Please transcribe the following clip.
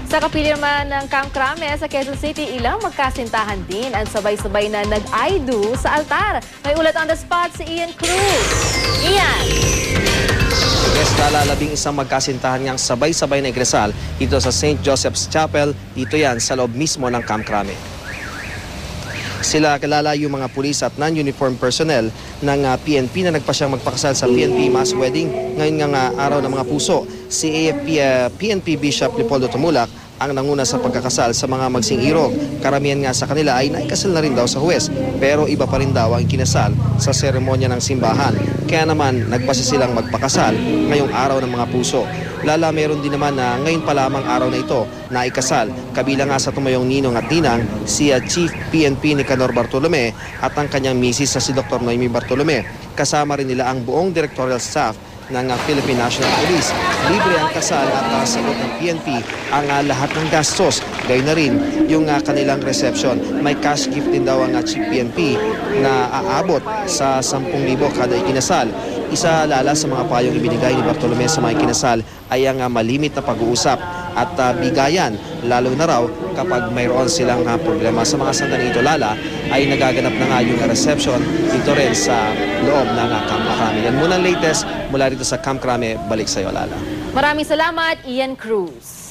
Sa kapilirman ng Camp Crame sa Quezon City, ilang magkasintahan din ang sabay-sabay na nag-I do sa altar. May ulat on the spot si Ian Cruz. Ian! Labing isang magkasintahan niyang sabay-sabay na ikresal dito sa St. Joseph's Chapel. Dito yan sa loob mismo ng Camp Crame. Sila kilala yung mga pulis at non-uniform personnel ng PNP na nagpasyang magpakasal sa PNP mass wedding ngayon nga araw ng mga puso. Si AFP PNP Bishop Leopoldo Tumulak ang nanguna sa pagkakasal sa mga magsing-irog. Karamihan nga sa kanila ay naikasal na rin daw sa huwes, pero iba pa rin daw ang kinasal sa seremonya ng simbahan. Kaya naman nagpasya silang magpakasal ngayong araw ng mga puso. Lala, meron din naman na ngayon pa lamang araw na ito na ikasal. Kabilang nga sa tumayong ninong at ninang si Chief PNP Nicanor Bartolome at ang kanyang misis na si Dr. Noemi Bartolome. Kasama rin nila ang buong directorial staff ng Philippine National Police. Libre ang kasal at sagot ng PNP ang lahat ng gastos. Gayun na rin yung kanilang reception. May cash gift din daw ang Chief PNP na aabot sa 10,000 kada ikinasal. Isa lala sa mga payong ibinigay ni Bartolome sa mga ikinasal ay ang malimit na pag-uusap at bigayan, lalo na raw kapag mayroon silang problema. Sa mga sandaling ito, lala, ay nagaganap na nga yung reception dito rin sa loob ng Camp Crame. Yan muna ang latest mula dito sa Camp Crame. Balik sa iyo, lala. Maraming salamat, Ian Cruz.